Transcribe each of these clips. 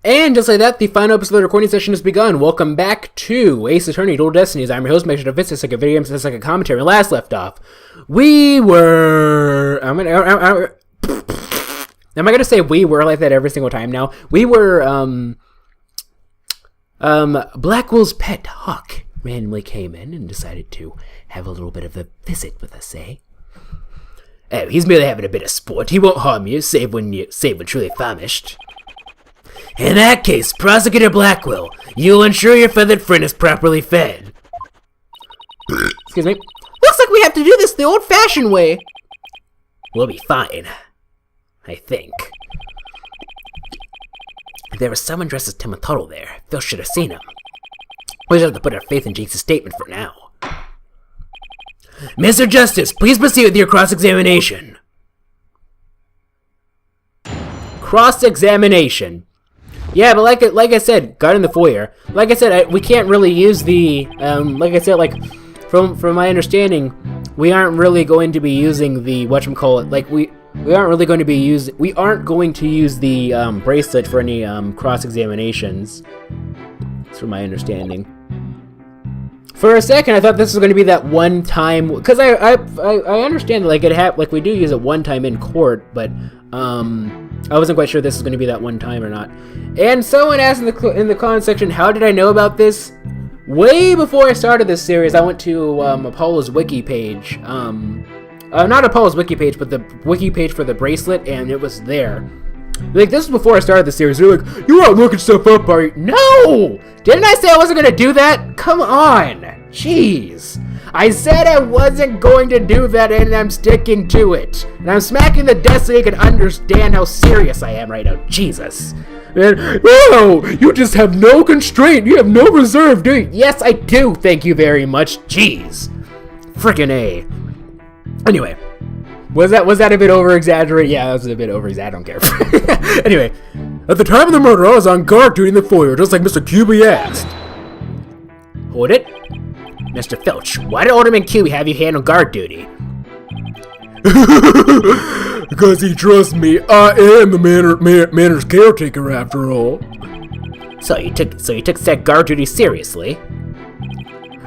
And just like that, the final episode of the recording session has begun. Welcome back to Ace Attorney Dual Destinies. I'm your host, MegaShadowFist. It's like a video game, it's like a commentary. Last left off, we were... Am I gonna say we were like that every single time now? We were, Blackwell's pet hawk randomly came in and decided to have a little bit of a visit with us, eh? Oh, he's merely having a bit of sport. He won't harm you, save when truly famished. In that case, Prosecutor Blackwell, you'll ensure your feathered friend is properly fed. Excuse me. Looks like we have to do this the old-fashioned way. We'll be fine. I think. There was someone dressed as Tim and Tuttle there. Phil should have seen him. We just have to put our faith in Jinx's statement for now. Mr. Justice, please proceed with your cross-examination. Cross-examination. Yeah, but like I said, guard in the foyer. Like I said, we can't really use the, like I said, like, from my understanding, we aren't really going to be using the, whatchamacallit, like, we aren't really going to be we aren't going to use the, bracelet for any, cross-examinations. That's from my understanding. For a second, I thought this was going to be that one time, because I understand that, like, we do use it one time in court, but, I wasn't quite sure this was going to be that one time or not. And someone asked in the comment section, how did I know about this? Way before I started this series, I went to Apollo's wiki page. Not Apollo's wiki page, but the wiki page for the bracelet, and it was there. Like, this was before I started the series. They're like, you aren't looking stuff up, are you? No! Didn't I say I wasn't going to do that? Come on! Jeez. I said I wasn't going to do that, and I'm sticking to it. And I'm smacking the desk so you can understand how serious I am right now. Jesus. And, oh, you just have no constraint. You have no reserve, do you? Yes, I do. Thank you very much. Jeez. Frickin' A. Anyway. Was that a bit over-exaggerated? Yeah, that was a bit over-exaggerated. I don't care. Anyway. At the time of the murder, I was on guard duty in the foyer, just like Mr. QB asked. Hold it. Mr. Filch, why did Alderman QB have you handle guard duty? Because he trusts me. I am the manor's caretaker, after all. So you took said guard duty seriously?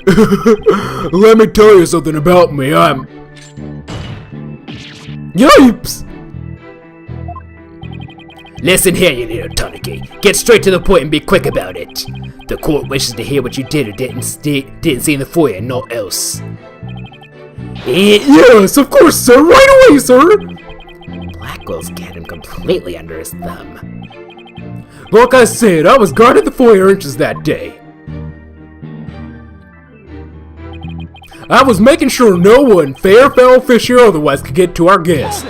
Let me tell you something about me. I'm... Yipes! Listen here, you little Tourniquet. Get straight to the point and be quick about it. The court wishes to hear what you did or didn't see in the foyer and not else. Yes, of course, sir. Right away, sir. Blackwell's got him completely under his thumb. Like I said, I was guarded the foyer inches that day. I was making sure no one, fair, foul, fishy, or otherwise, could get to our guest.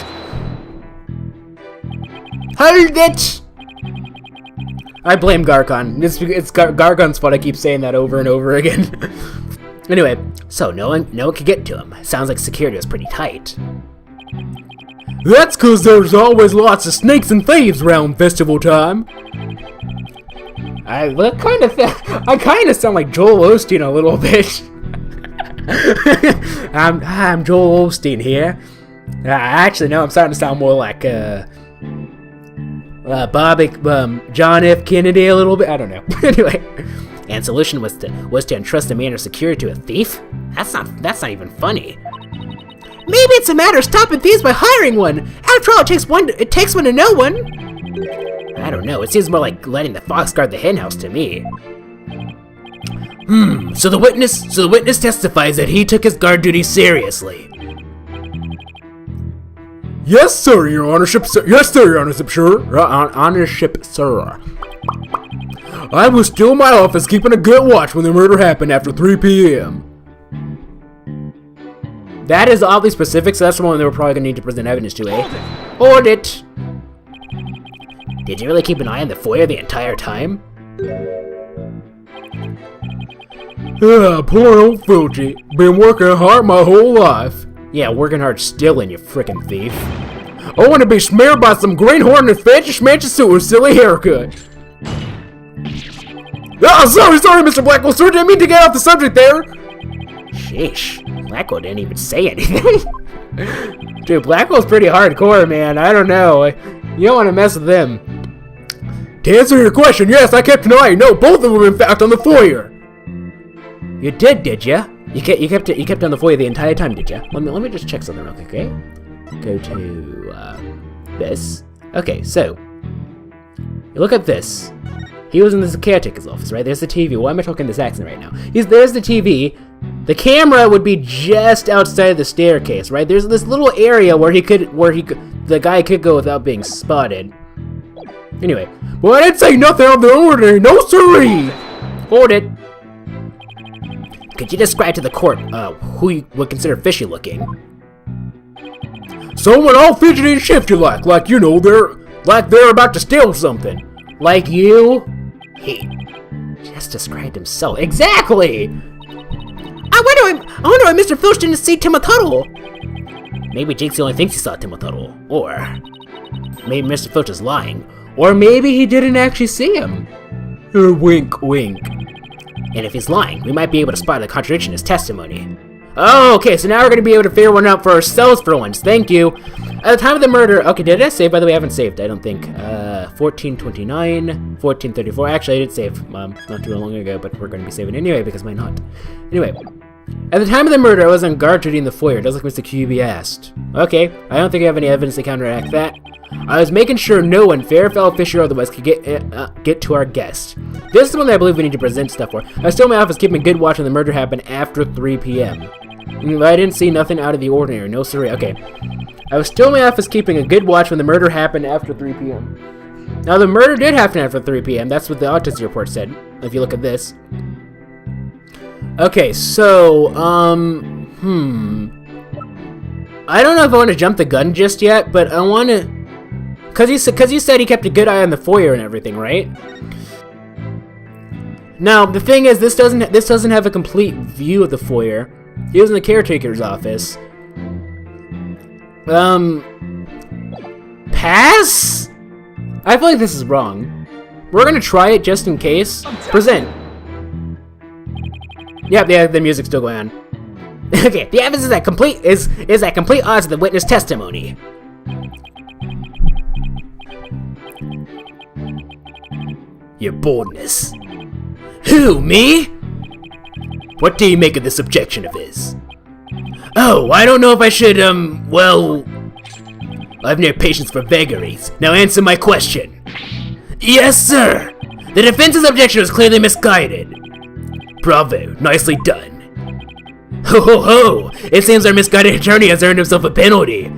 Hold it! I blame Garcon. It's Garcon's fault I keep saying that over and over again. Anyway, so no one could get to him. Sounds like security was pretty tight. That's cause there's always lots of snakes and thieves around festival time. I kind of sound like Joel Osteen a little bit. I'm Joel Osteen here. Actually, no, I'm starting to sound more like John F. Kennedy a little bit. I don't know. Anyway, and solution was to entrust the manor security to a thief. That's not even funny. Maybe it's a matter of stopping thieves by hiring one. After all, it takes one to know one. I don't know. It seems more like letting the fox guard the henhouse to me. So the witness testifies that he took his guard duty seriously. Yes, sir, your honorship, sir. Yes, sir, your honorship, sir. Honorship, sir. I was still in my office keeping a good watch when the murder happened after 3 p.m. That is oddly specific, so that's the one they were probably going to need to present evidence to, eh? Hold it! Did you really keep an eye on the foyer the entire time? Poor old Fuji. Been working hard my whole life. Yeah, working hard still, you frickin' thief. I want to be smeared by some greenhorn and fancy schmancy suit with silly haircut. Oh, sorry, Mr. Blackwell, sir. Didn't mean to get off the subject there. Sheesh. Blackwell didn't even say anything. Dude, Blackwell's pretty hardcore, man. I don't know. You don't want to mess with him. To answer your question, yes, I kept an eye. No, both of them, in fact, on the foyer. You did ya? You kept on the foyer the entire time, did ya? Let me just check something real quick, okay? Go to this. Okay, so you look at this. He was in the caretaker's office, right? There's the TV. Why am I talking this accent right now? There's the TV. The camera would be just outside the staircase, right? There's this little area where the guy could go without being spotted. Anyway, well, I didn't say nothing out of the ordinary. No siree. Hold it. Could you describe to the court who you would consider fishy looking? Someone all fidgety and shifty like you know they're about to steal something. Like you? He just described himself. Exactly! I wonder why Mr. Filch didn't see Timothy Tuttle. Maybe Jinxie only thinks he saw Timothy Tuttle. Or maybe Mr. Filch is lying. Or maybe he didn't actually see him. Wink, wink. And if he's lying, we might be able to spot a contradiction in his testimony. Oh, okay, so now we're going to be able to figure one out for ourselves for once. Thank you. At the time of the murder... Okay, did I save? By the way, I haven't saved, I don't think. 1429, 1434. Actually, I did save not too long ago, but we're going to be saving anyway, because why not? Anyway, at the time of the murder, I was on guard duty in the foyer, just like Mr. QB asked. Okay, I don't think I have any evidence to counteract that. I was making sure no one, fair, foul, fishy, or otherwise, could get to our guest. This is the one that I believe we need to present stuff for. I was still in my office keeping good watch when the murder happened after 3 p.m. I didn't see nothing out of the ordinary. No siree. Okay. I was still in my office keeping a good watch when the murder happened after 3 p.m. Now, the murder did happen after 3 p.m. That's what the autopsy report said, if you look at this. Okay, so, I don't know if I want to jump the gun just yet, but I want to... Because you said he kept a good eye on the foyer and everything, right? Now, the thing is, this doesn't have a complete view of the foyer. He was in the caretaker's office. Pass? I feel like this is wrong. We're gonna try it just in case. Present. Yep, yeah, the music's still going on. Okay, the evidence is at complete odds of the witness testimony. Your boldness. Who, me? What do you make of this objection of his? Oh, I don't know if I should, well... I've no patience for vagaries. Now answer my question. Yes, sir! The defense's objection was clearly misguided. Bravo, nicely done. Ho ho ho! It seems our misguided attorney has earned himself a penalty.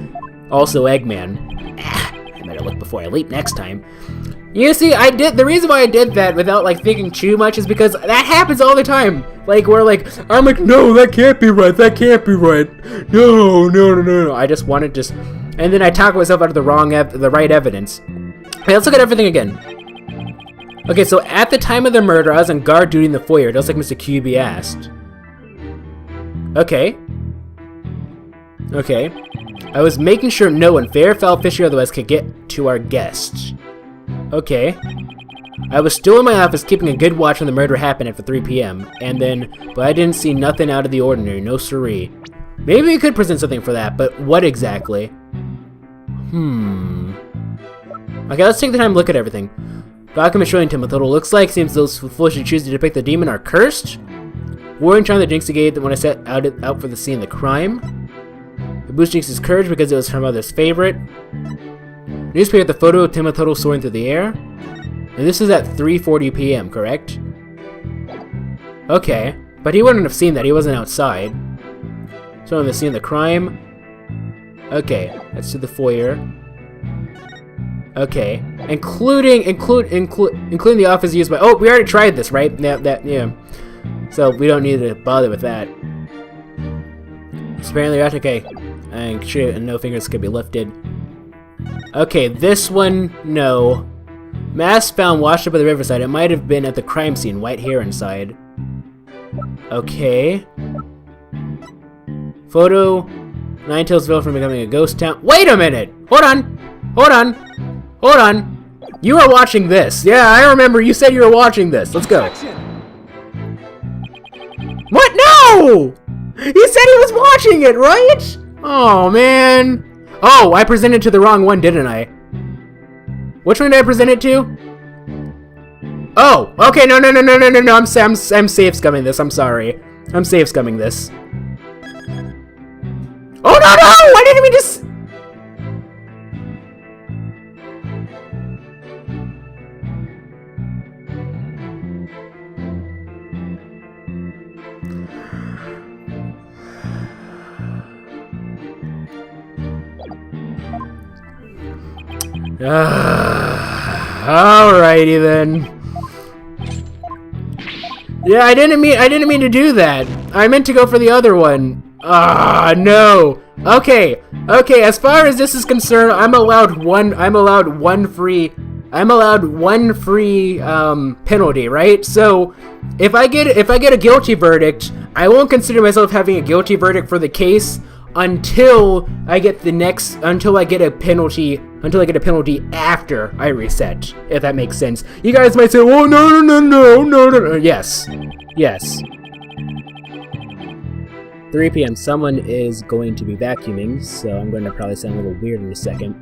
Also, Eggman. I better look before I leap next time. You see, the reason why I did that without, like, thinking too much is because that happens all the time. Like, I'm like, no, that can't be right, No. I just wanted to and then I talk myself out of the right evidence. Okay, let's look at everything again. Okay, so at the time of the murder, I was on guard duty in the foyer, just like Mr. QB asked. Okay. I was making sure no one, fair, foul, fishy, or otherwise, could get to our guest. Okay. I was still in my office keeping a good watch when the murder happened after 3 p.m. But I didn't see nothing out of the ordinary, no siree. Maybe we could present something for that, but what exactly? Okay, let's take the time to look at everything. Document showing Timothy Tuttle looks like seems those who foolishly choose to depict the demon are cursed. Warning trying the Jinxie gate when I set out for the scene of the crime. It boosts Jinxie's courage because it was her mother's favorite. Newspaper with the photo of Timothy Tuttle soaring through the air. And this is at 3:40 p.m., correct? Okay, but he wouldn't have seen that. He wasn't outside. So on the scene of the crime. Okay, that's to the foyer. Okay, including the office used by. Oh, we already tried this, right? Yeah. So we don't need to bother with that. Apparently, okay. And sure, no fingers could be lifted. Okay, this one, no. Mask found washed up by the riverside. It might have been at the crime scene. White hair inside. Okay. Photo. Ninetales from becoming a ghost town. Wait a minute! Hold on! You are watching this. Yeah, I remember you said you were watching this. Let's go. What? No! You said he was watching it, right? Oh, man. Oh, I presented to the wrong one, didn't I? Which one did I present it to? Oh, okay, no, I'm safe scumming this, I'm sorry. I'm safe scumming this. Oh, no, I didn't mean to alrighty then. Yeah, I didn't mean to do that. I meant to go for the other one. Ah, no. Okay, as far as this is concerned, I'm allowed one free penalty, right? So if I get a guilty verdict, I won't consider myself having a guilty verdict for the case until I get a penalty after I reset, if that makes sense. You guys might say, oh, no. Yes. 3 p.m. Someone is going to be vacuuming, so I'm going to probably sound a little weird in a second.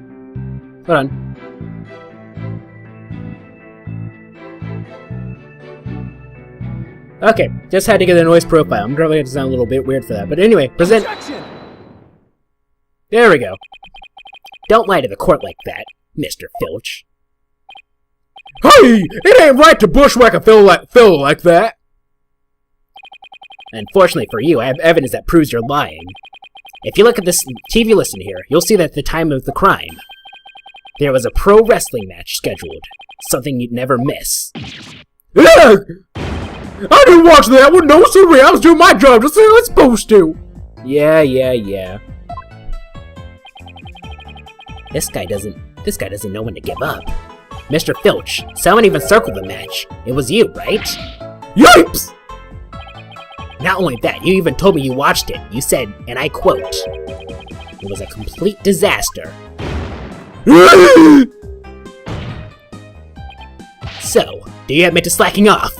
Hold on. Okay, just had to get a noise profile. I'm probably going to sound a little bit weird for that. But anyway, present... Objection! There we go. Don't lie to the court like that, Mr. Filch. Hey! It ain't right to bushwhack a Phil like that! Unfortunately for you, I have evidence that proves you're lying. If you look at this TV listen here, you'll see that at the time of the crime, there was a pro wrestling match scheduled. Something you'd never miss. Yeah! I didn't watch that one, no siree! I was doing my job just like I was supposed to! Yeah. This guy doesn't know when to give up. Mr. Filch, someone even circled the match. It was you, right? Yipes! Not only that, you even told me you watched it. You said, and I quote, "It was a complete disaster." So, do you admit to slacking off?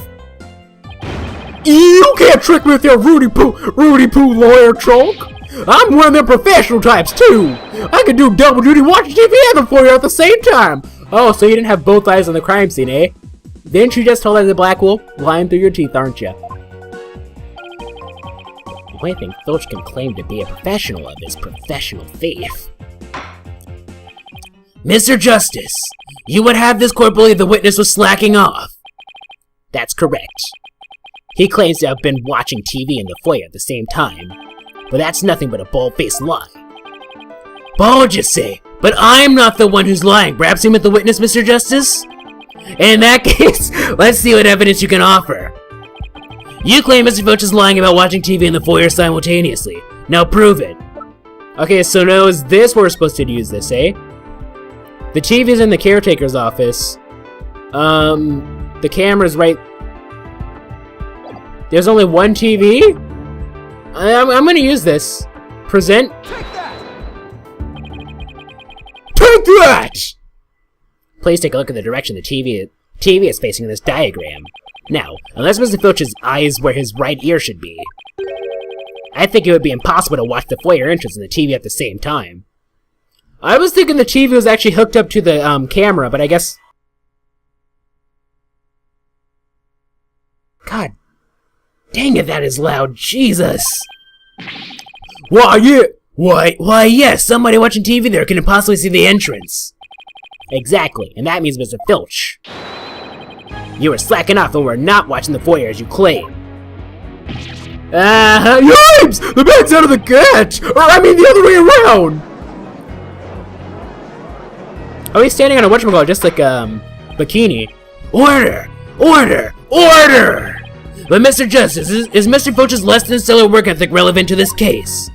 You can't trick me with your Rudy Poo lawyer trunk! I'm one of them professional types, too! I can do double duty watching TV and the foyer at the same time! Oh, so you didn't have both eyes on the crime scene, eh? Didn't you just hold out the black wolf? Lying through your teeth, aren't you? The only thing Filch can claim to be a professional of is professional thief. Mr. Justice, you would have this court believe the witness was slacking off. That's correct. He claims to have been watching TV in the foyer at the same time, but that's nothing but a bald-faced lie. Bald, you say? But I'm not the one who's lying. Perhaps you met the witness, Mr. Justice? In that case, let's see what evidence you can offer. You claim Mr. Filch is lying about watching TV in the foyer simultaneously. Now prove it. Okay, so now is this where we're supposed to use this, eh? The TV's in the caretaker's office. The camera's right... There's only one TV? I'm gonna use this. Present. Take that! Take that! Please take a look at the direction the TV is facing in this diagram. Now, unless Mr. Filch's eye is where his right ear should be, I think it would be impossible to watch the foyer entrance and the TV at the same time. I was thinking the TV was actually hooked up to the camera, but I guess... God dang it, that is loud. Jesus! Why, yeah! Why, yes, somebody watching TV there can possibly see the entrance. Exactly, and that means Mr. Filch. You were slacking off and were not watching the foyer as you claim. Yipes! The bag's out of the cat! Or I mean the other way around! Oh, he's standing on a whatchamacallit, just like, bikini. Order! Order! Order! But Mr. Justice, is Mr. Filch's less than stellar work ethic relevant to this case?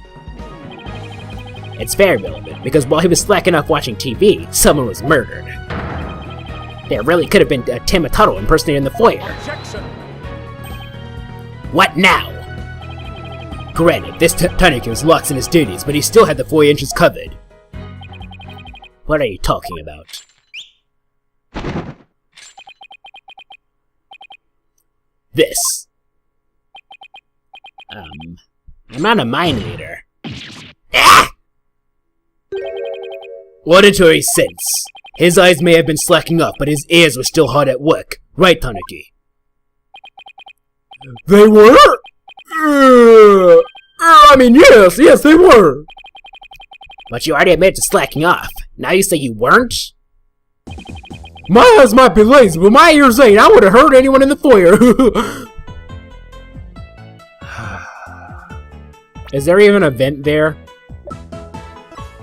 It's very relevant, because while he was slacking off watching TV, someone was murdered. There really could have been a Tim Tuttle impersonator in the foyer. Objection. What now? Granted, this Tunic was lax in his duties, but he still had the foyer entrance covered. What are you talking about? This. I'm not a mind reader. Ah! Auditory sense. His eyes may have been slacking off, but his ears were still hard at work. Right, Tanuki? They were? I mean, yes, they were. But you already admitted to slacking off. Now you say you weren't? My eyes might be lazy, but my ears ain't. I would have heard anyone in the foyer. Is there even a vent there?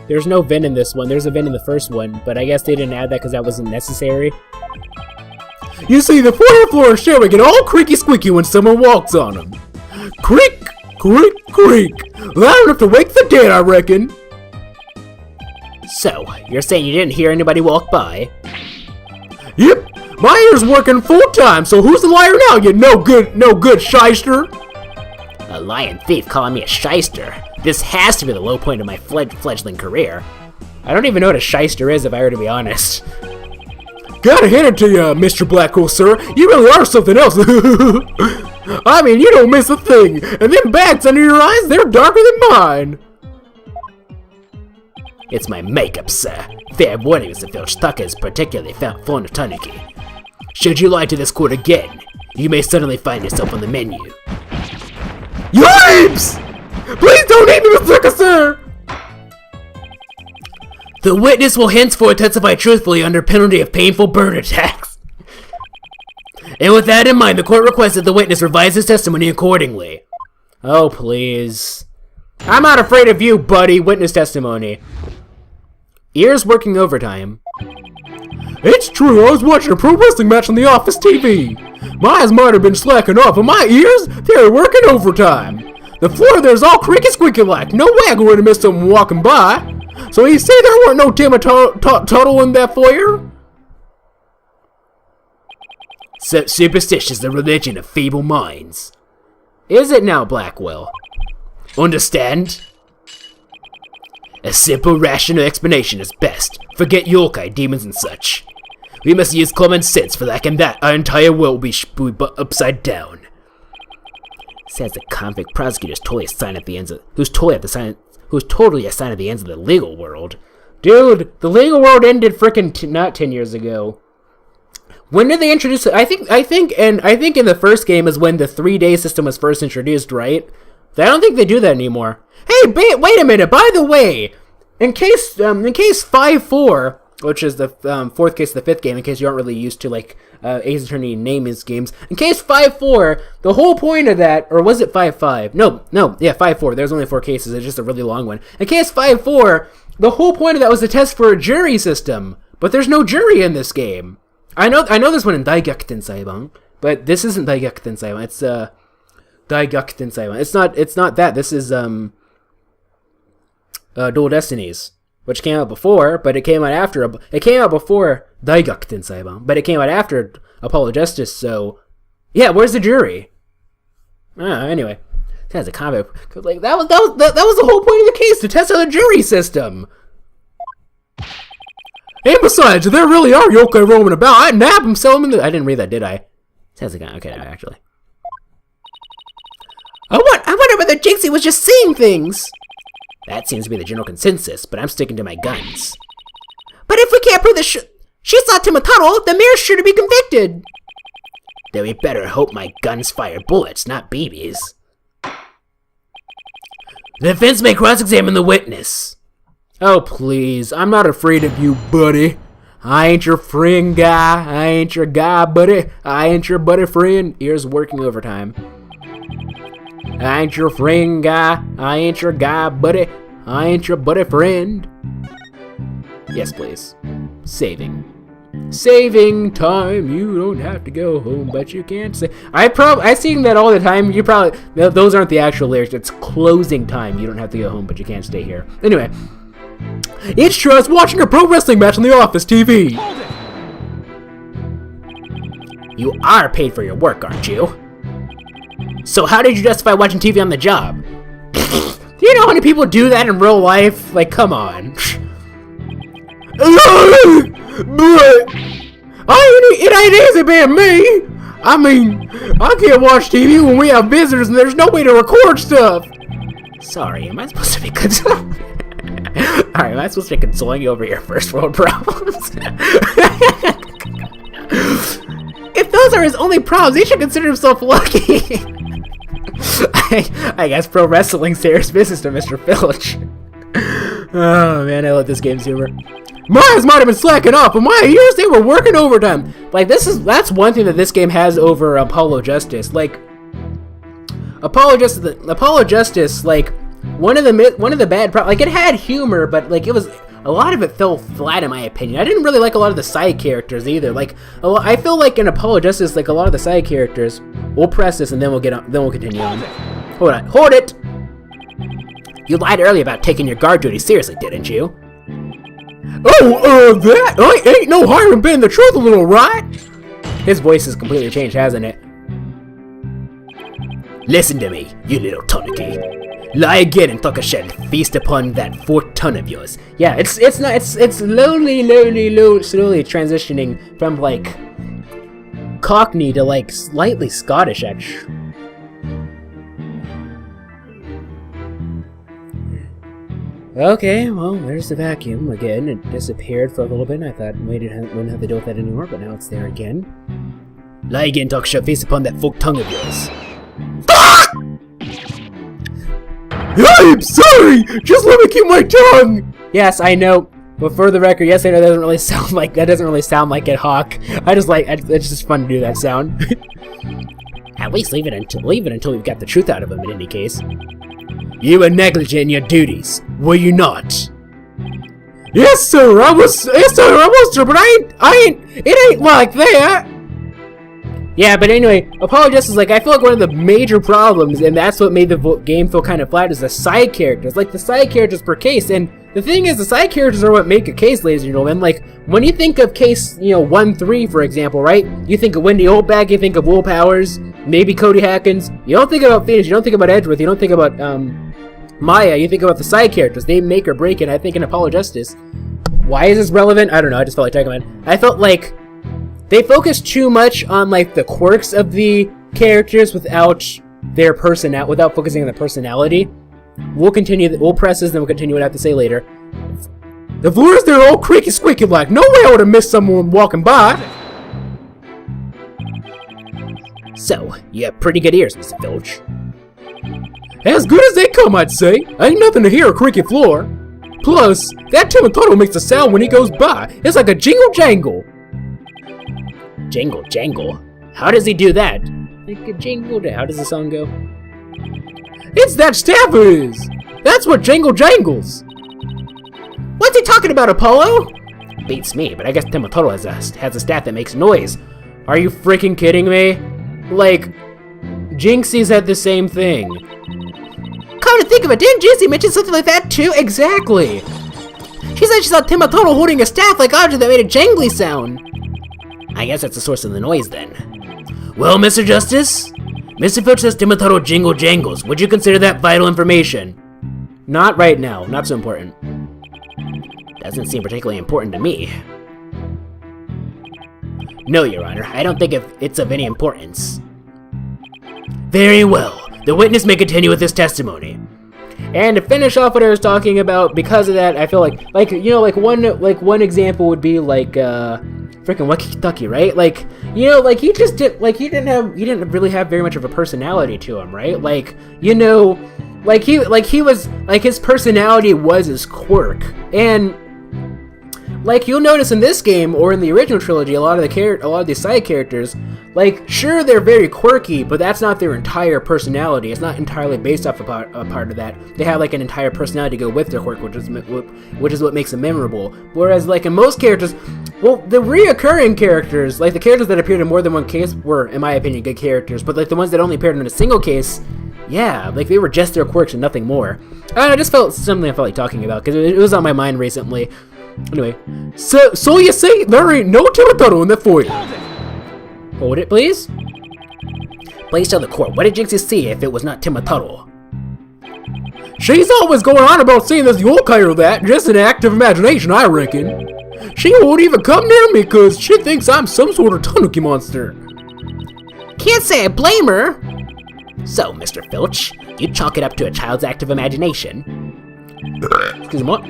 There's no vent in this one. There's a vent in the first one, but I guess they didn't add that because that wasn't necessary. You see, the foyer floor and stairway get all creaky squeaky when someone walks on them. Creak, creak, creak. Loud enough to wake the dead, I reckon. So, you're saying you didn't hear anybody walk by? Yep, my ear's working full time, so who's the liar now, you no good shyster? A lying thief calling me a shyster. This has to be the low point of my fledgling career. I don't even know what a shyster is, if I were to be honest. Gotta hand it to you, Mr. Blackwell, sir. You really are something else. I mean, you don't miss a thing. And them bags under your eyes, they're darker than mine. It's my makeup, sir. Fair warning if your stuck is particularly fond of Tanuki. Should you lie to this court again, you may suddenly find yourself on the menu. Yipes! Please don't eat me, Mr. Sir! The witness will henceforth testify truthfully under penalty of painful burn attacks. And with that in mind, the court requests that the witness revise his testimony accordingly. Oh, please. I'm not afraid of you, buddy. Witness testimony. Ears working overtime. It's true, I was watching a pro wrestling match on the office TV. My eyes might have been slacking off, but my ears, they were working overtime. The floor there's all creaky squeaky like. No way I would have missed someone walking by. So you say there weren't no Timmy Tuttle in that foyer? Superstition is the religion of feeble minds. Is it now, Blackwell? Understand? A simple, rational explanation is best. Forget yokai, demons, and such. We must use common sense, for lacking that, our entire world will be upside down. Says the convict prosecutor's totally assigned at the ends of who's totally assigned at the ends of the legal world. Dude, the legal world ended frickin' not 10 years ago. When did they introduce it? I think in the first game is when the 3-day system was first introduced, right? I don't think they do that anymore. Hey, wait a minute. By the way, in case 5-4, which is the fourth case of the fifth game, in case you aren't really used to like Ace Attorney naming games, in case 5-4, the whole point of that, or was it 5-5? No, yeah, 5-4. There's only 4 cases. It's just a really long one. In case 5-4, the whole point of that was to test for a jury system, but there's no jury in this game. I know this one in Daigakuten Saiban, but this isn't Daigakuten Saiban. It's Daigakuten Saiban. It's not that. This is Dual Destinies, which came out before, but it came out after. It came out before Daigakuten Saiban, but it came out after Apollo Justice. So, yeah, where's the jury? Anyway, that's a comic. Like that was the whole point of the case, to test out the jury system. And besides, there really are yokai roaming about. I nab them, sell them in the... I didn't read that, did I? Sounds like okay, actually. I wonder whether Jinxie was just seeing things. That seems to be the general consensus, but I'm sticking to my guns. But if we can't prove that she saw Timotaro, the mayor's sure to be convicted. Then we better hope my guns fire bullets, not BBs. The defense may cross-examine the witness. Oh, please. I'm not afraid of you, buddy. I ain't your friend, guy. I ain't your guy, buddy. I ain't your buddy friend. Ears working overtime. I ain't your friend, guy. I ain't your guy, buddy. I ain't your buddy friend. Yes, please. Saving time. You don't have to go home, but you can't say. I sing that all the time. You probably those aren't the actual lyrics. It's closing time. You don't have to go home, but you can't stay here. Anyway. It's true, I was watching a pro wrestling match on the office TV. You are paid for your work, aren't you? So how did you justify watching TV on the job? Do you know how many people do that in real life? Like, come on. It ain't easy being me. I mean, I can't watch TV when we have visitors and there's no way to record stuff. Sorry, am I supposed to be consoling? Alright, am I supposed to be consoling you over your first world problems? If those are his only problems, he should consider himself lucky. I guess pro wrestling serious business to Mr. Filch. Oh man, I love this game's humor. Mine might have been slacking off, but my ears, they were working overtime. Like that's one thing that this game has over Apollo Justice. Like Apollo Justice, like one of the bad like it had humor, but like a lot of it fell flat in my opinion. I didn't really like a lot of the side characters either. Like I feel like in Apollo Justice, like a lot of the side characters. We'll press this and then we'll continue on. Hold it. You lied earlier about taking your guard duty seriously, didn't you? Oh, that? I ain't no higher than being the truth a little, right? His voice has completely changed, hasn't it? Listen to me, you little tanuki. Lie again and talk a shed. Feast upon that 4 ton of yours. Yeah, it's slowly transitioning from like Cockney to like slightly Scottish actually. Okay, well, there's the vacuum again. It disappeared for a little bit, and I thought we wouldn't have to deal with that anymore, but now it's there again. Lie again, talk shut face upon that forked tongue of yours. I'm sorry! Just let me keep my tongue! Yes, I know. But for the record, yes, I know that doesn't really sound like it, Hawk. It's just fun to do that sound. At least leave it until we've got the truth out of him in any case. You were negligent in your duties, were you not? Yes, sir, I was, sir, but it ain't like that. Yeah, but anyway, Apollo Justice, like, I feel like one of the major problems, and that's what made the game feel kind of flat, is the side characters. Like, the side characters per case, and the thing is, the side characters are what make a case, ladies and gentlemen. Like, when you think of case, 1-3, for example, right? You think of Wendy Oldbag, you think of Will Powers, maybe Cody Hackins. You don't think about Phoenix, you don't think about Edgeworth, you don't think about, Maya, you think about the side characters. They make or break it, I think, in Apollo Justice. Why is this relevant? I don't know, I just felt like talking about it. I felt like they focused too much on, like, the quirks of the characters without focusing on their personality. We'll press this, then we'll continue what I have to say later. The floors, they're all creaky squeaky like. No way I would have missed someone walking by. So, you have pretty good ears, Mr. Filch. As good as they come, I'd say. Ain't nothing to hear a creaky floor. Plus, that Timotoro makes a sound when he goes by. It's like a jingle jangle. Jingle jangle? How does he do that? Like a jingle how does the song go? It's that staff of his! That's what jangle jangles! What's he talking about, Apollo? Beats me, but I guess Timotoro has a staff that makes noise. Are you freaking kidding me? Like, Jinxie's had the same thing. Come to think of it, didn't Jinxie mention something like that too? Exactly! She said she saw Timotoro holding a staff like Audrey that made a jangly sound. I guess that's the source of the noise then. Well, Mr. Justice? Mr. Filch says Timotoro jingle jangles. Would you consider that vital information? Not right now. Not so important. Doesn't seem particularly important to me. No, Your Honor. I don't think it's of any importance. Very well. The witness may continue with his testimony. And to finish off what I was talking about, because of that, I feel like one example would be like freaking Wakitaki, right? Like, he didn't really have very much of a personality to him, right? Like, his personality was his quirk. And like you'll notice in this game or in the original trilogy, a lot of these side characters, like, sure, they're very quirky, but that's not their entire personality. It's not entirely based off a part of that. They have like an entire personality to go with their quirk, which is what makes them memorable. Whereas, like, in most characters, well, the reoccurring characters, like the characters that appeared in more than one case, were, in my opinion, good characters. But like the ones that only appeared in a single case, yeah, like they were just their quirks and nothing more. I just felt something I felt like talking about because it was on my mind recently. Anyway, so you say there ain't no Timotoro in the foyer? Hold it, please. Please tell the court, what did Jinxie see if it was not Timotoro? She's always going on about seeing this yokai or that, just an act of imagination, I reckon. She won't even come near me because she thinks I'm some sort of tanuki monster. Can't say I blame her. So, Mr. Filch, you chalk it up to a child's act of imagination. Excuse me, what?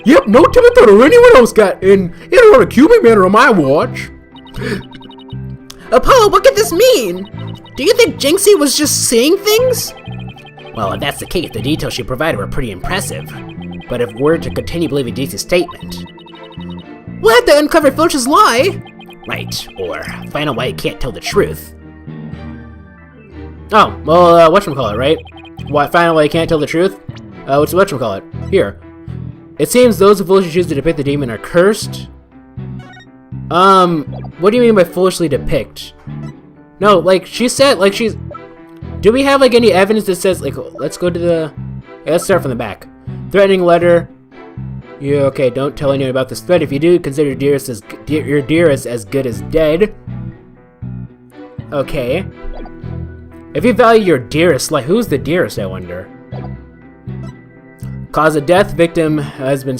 Yep, no Timotoro or anyone else got in or accuse me manner on my watch. Apollo, what could this mean? Do you think Jinxie was just seeing things? Well, if that's the case, the details she provided were pretty impressive. But if we're to continue believing Jinxie's statement... We'll have to uncover Filch's lie! Right, or find out why he can't tell the truth. Oh, well, whatchamacallit, right? Find out why he can't tell the truth? What's whatchamacallit? Here. It seems those who foolishly choose to depict the demon are cursed. What do you mean by foolishly depict? No, like, she said, like, she's... Do we have, like, any evidence that says, like, let's go to the... Yeah, let's start from the back. Threatening letter. Yeah, okay, don't tell anyone about this threat. If you do, consider your dearest as good as dead. Okay. If you value your dearest life, who's the dearest, I wonder? Cause of death, victim has been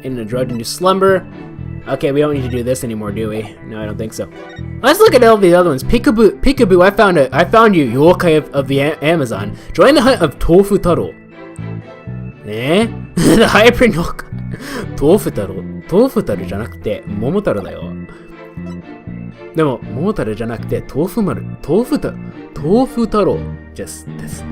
in a drugged-induced slumber. Okay, we don't need to do this anymore, do we? No, I don't think so. Let's look at all the other ones. Peekaboo, Peekaboo, I found you, yokai of the Amazon. Join the hunt of Tofu Taro. Eh? The hybrid yokai. Tofu Taro じゃなくて、桃太郎だよ。でも、桃太郎じゃなくて、豆腐太郎。Just this.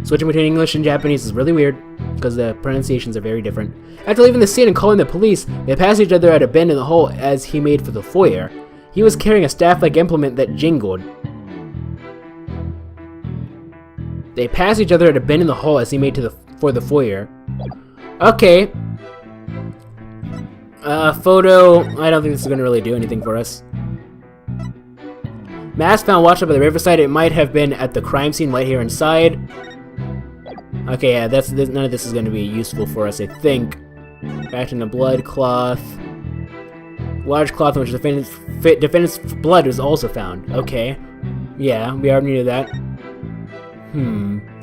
Switching between English and Japanese is really weird, because the pronunciations are very different. After leaving the scene and calling the police, they passed each other at a bend in the hall as he made for the foyer. He was carrying a staff-like implement that jingled. They passed each other at a bend in the hall as he made for the foyer. Okay. Photo. I don't think this is going to really do anything for us. Mask found washed up by the riverside. It might have been at the crime scene right here inside. Okay, yeah, none of this is going to be useful for us, I think. Back in the blood cloth. Large cloth in which the defendant's blood was also found. Okay. Yeah, we already knew that.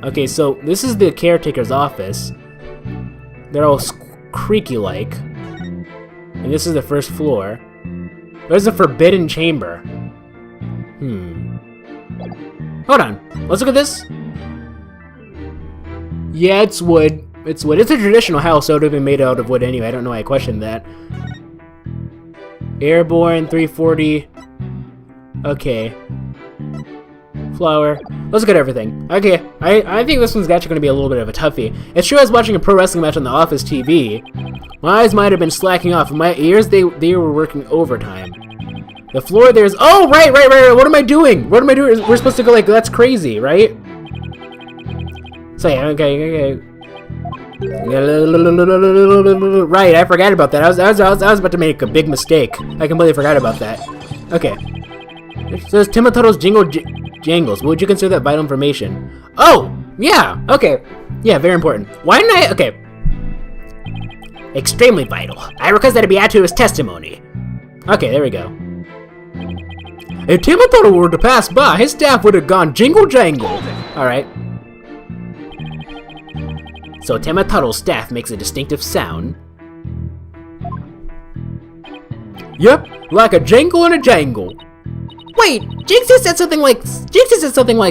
Okay, so this is the caretaker's office. They're all creaky-like. And this is the first floor. There's a forbidden chamber. Hold on. Let's look at this. Yeah, it's wood. It's wood. It's a traditional house, so it would have been made out of wood anyway. I don't know why I questioned that. Airborne 340. Okay. Flower. Let's look at everything. Okay, I think this one's actually going to be a little bit of a toughie. It's true I was watching a pro wrestling match on the office TV. My eyes might have been slacking off. In my ears, they were working overtime. The floor there's... Oh, right. What am I doing? We're supposed to go like... That's crazy, right? So yeah, okay. Right, I forgot about that. I was about to make a big mistake. I completely forgot about that. Okay. It says Timotoro's jangles. Would you consider that vital information? Oh! Yeah! Okay. Yeah, very important. Why didn't I... Okay. Extremely vital. I request that it be added to his testimony. Okay, there we go. If Timotoro were to pass by, his staff would have gone jingle-jangle. Alright. So Timotoro's staff makes a distinctive sound. Yep, like a jingle and a jangle. Wait, Jinxie said something like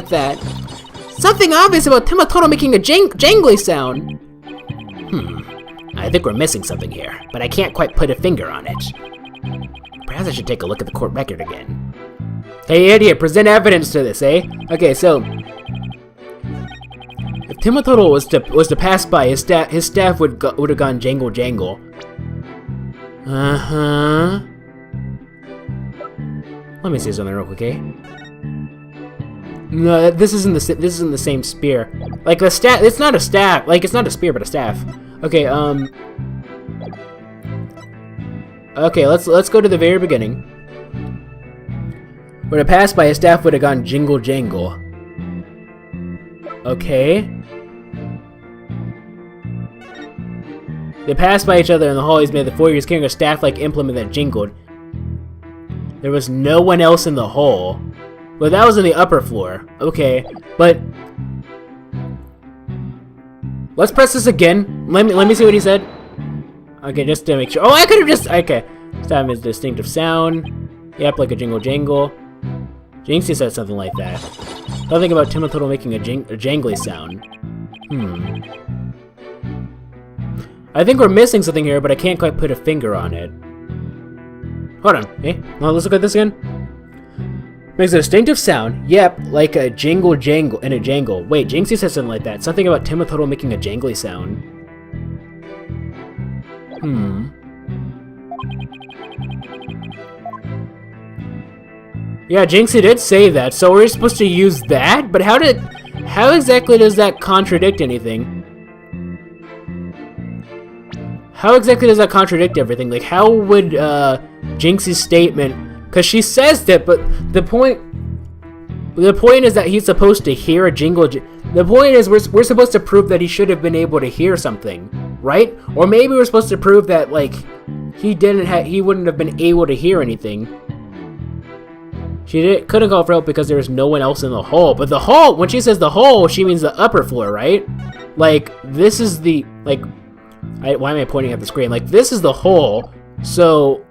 that. Something obvious about Timotoro making a jangly sound. I think we're missing something here, but I can't quite put a finger on it. Perhaps I should take a look at the court record again. Hey idiot, present evidence to this, eh? Okay, so if Timotoro was to pass by, his staff would have gone jangle jangle. Let me see something real quick, eh? No, this isn't the same spear. Like the staff, it's not a staff. Like it's not a spear, but a staff. Okay, okay, let's go to the very beginning. When it passed by, his staff would have gone jingle jangle. Okay. They passed by each other in the hall. He's made the foyer. He's carrying a staff-like implement that jingled. There was no one else in the hall. Well, that was in the upper floor. Okay, but let's press this again. Let me see what he said. Okay, just to make sure. Oh, I could have just... Okay. Staff is distinctive sound. Yep, like a jingle jangle. Jinxie said something like that. Nothing about Timotoro making a jangly sound. I think we're missing something here, but I can't quite put a finger on it. Hold on. Hey, well, let's look at this again. Makes a distinctive sound. Yep, like a jingle jangle and a jangle. Wait, Jinxie said something like that. Something about Timotoro making a jangly sound. Yeah, Jinxie did say that, so we're supposed to use that? But how exactly does that contradict anything? How exactly does that contradict everything? Like, how would, Jinxie's statement... Because she says that, but the point is that he's supposed to hear a jingle... The point is, we're supposed to prove that he should have been able to hear something, right? Or maybe we're supposed to prove that, like, he wouldn't have been able to hear anything. She couldn't call for help because there was no one else in the hall. But the hall, when she says the hall, she means the upper floor, right? Like, this is the, like... why am I pointing at the screen? Like, this is the hall, so...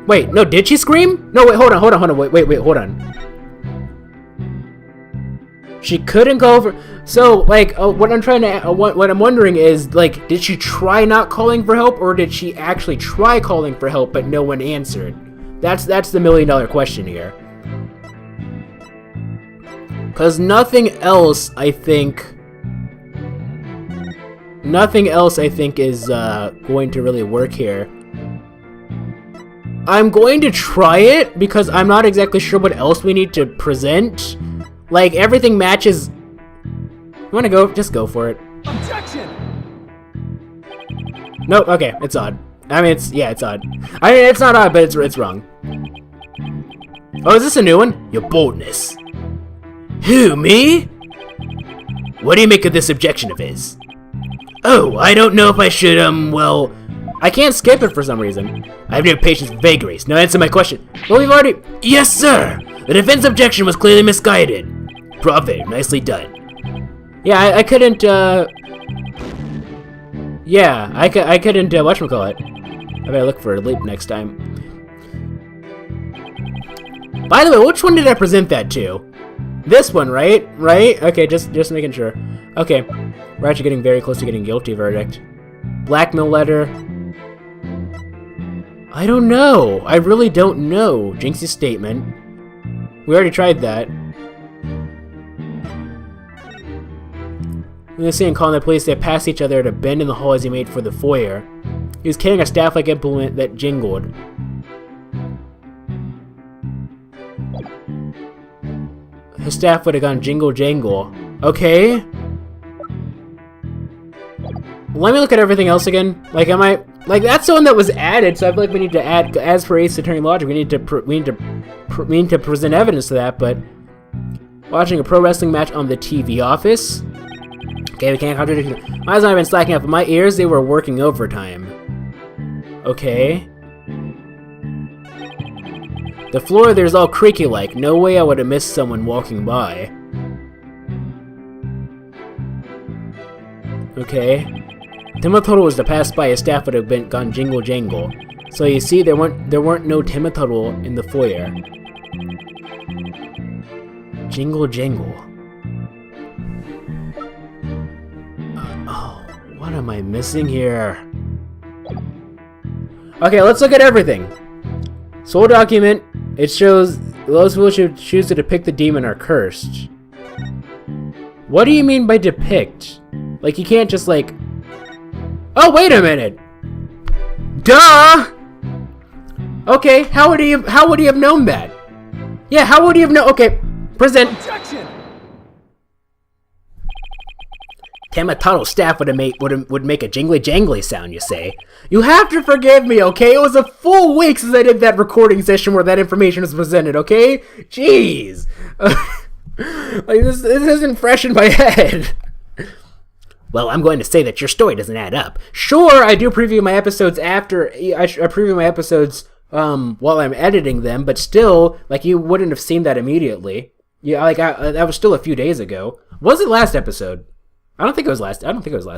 Wait, no, did she scream? No, wait, hold on, wait, hold on. She couldn't go over... So, like, what I'm wondering is, like, did she try not calling for help, or did she actually try calling for help, but no one answered? That's the $1 million question here. Because nothing else, I think, is going to really work here. I'm going to try it, because I'm not exactly sure what else we need to present. Like, everything matches... You wanna go? Just go for it. Objection! Nope, okay, it's odd. I mean, it's odd. I mean, it's not odd, but it's wrong. Oh, is this a new one? Your boldness. Who, me? What do you make of this objection of his? Oh, I don't know if I should, well... I can't skip it for some reason. I have no patience with vagaries. Now answer my question. Well, we've already... Yes, sir! The defense objection was clearly misguided. Bravo, nicely done. Yeah, I couldn't, Yeah, I couldn't, whatchamacallit. I better look for a leap next time. By the way, which one did I present that to? This one, right? Right? Okay, just making sure. Okay, we're actually getting very close to getting guilty verdict. Blackmail letter. I don't know. I really don't know. Jinxie's statement. We already tried that. In the scene, calling the police, they passed each other at a bend in the hall as he made for the foyer. He was carrying a staff-like implement that jingled. His staff would have gone jingle jangle. Okay. Let me look at everything else again. Like, am I... Like, that's the one that was added, so I feel like we need to add... As for Ace Attorney Logic, we need to present evidence to that, but... Watching a pro wrestling match on the TV office... Okay, we can't contradict it. My eyes might have been slacking up, but my ears, they were working overtime. Okay. The floor there's all creaky-like. No way I would have missed someone walking by. Okay. Timotoro was to pass by, his staff would have gone jingle jangle. So you see, there weren't no Timotoro in the foyer. Jingle jangle. What am I missing here? Okay, let's look at everything. Soul document. It shows those who choose to depict the demon are cursed. What do you mean by depict? Like, you can't just like... Oh, wait a minute! Duh! Okay, how would he have known that? Yeah, how would he have known? Okay, present. Objection! Tamataro's staff would make a jingly jangly sound, you say? You have to forgive me, okay? It was a full week since I did that recording session where that information was presented, okay? Jeez. Like, this isn't fresh in my head. Well, I'm going to say that your story doesn't add up. Sure, I do preview my episodes after... I preview my episodes while I'm editing them, but still, like, you wouldn't have seen that immediately. Yeah, like, that was still a few days ago. Was it last episode? I don't think it was last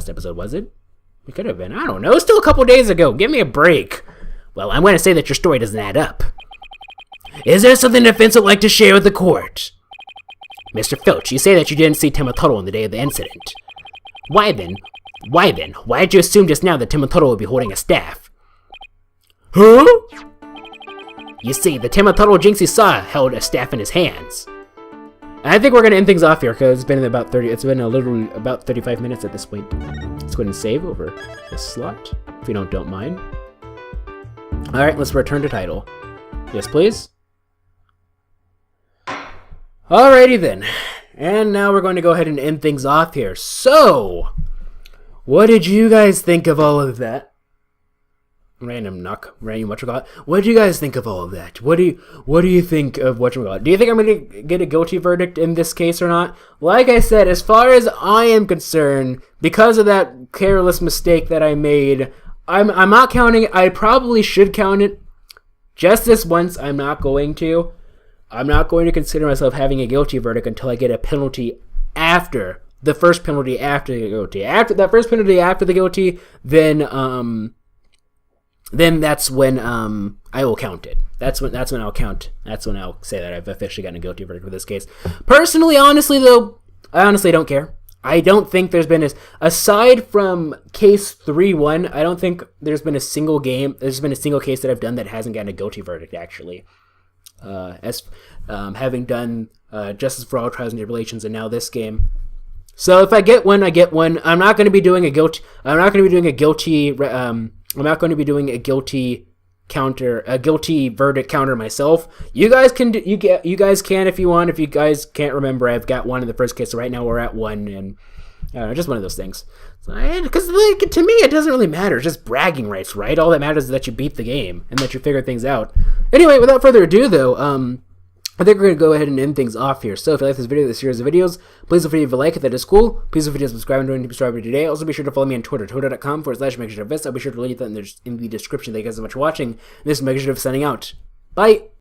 episode, was it? It could have been. I don't know. It was still a couple days ago. Give me a break. Well, I'm going to say that your story doesn't add up. Is there something the defense would like to share with the court? Mr. Filch, you say that you didn't see Timotoro on the day of the incident. Why then? Why did you assume just now that Timotoro would be holding a staff? Huh? You see, the Timotaro Jinxie saw held a staff in his hands. And I think we're gonna end things off here because it's been about 30. It's been literally about 35 minutes at this point. Let's go ahead and save over this slot, if you don't mind. All right, let's return to title. Yes, please. Alrighty then, and now we're going to go ahead and end things off here. So, what did you guys think of all of that? Random whatchamacallit. What do you guys think of all of that? What do you think of whatchamacallit? Do you think I'm going to get a guilty verdict in this case or not? Like I said, as far as I am concerned, because of that careless mistake that I made, I'm not counting it. I probably should count it. Just this once, I'm not going to. I'm not going to consider myself having a guilty verdict until I get a penalty after the first penalty after the guilty. After that first penalty after the guilty, then that's when I will count it. That's when I'll count. That's when I'll say that I've officially gotten a guilty verdict for this case. Personally, honestly though, I honestly don't care. I don't think there's been aside from case 3-1, I don't think there's been a single case that I've done that hasn't gotten a guilty verdict actually. Having done Justice for All Trials and Tribulations and now this game. So if I get one, I get one. I'm not going to be doing a guilty verdict counter myself. You guys can if you want. If you guys can't remember, I've got one in the first case. So right now we're at one, and just one of those things. Because to me, it doesn't really matter. It's just bragging rights, right? All that matters is that you beat the game and that you figure things out. Anyway, without further ado, though, I think we're going to go ahead and end things off here. So if you like this video, this series of videos, please feel free to like it. That is cool. Please feel free to subscribe and join the subscriber today. Also, be sure to follow me on Twitter, twitter.com/MegaShadowFist. I'll be sure to link that in the description. Thank you guys so much for watching. This is MegaShadowFist signing out. Bye.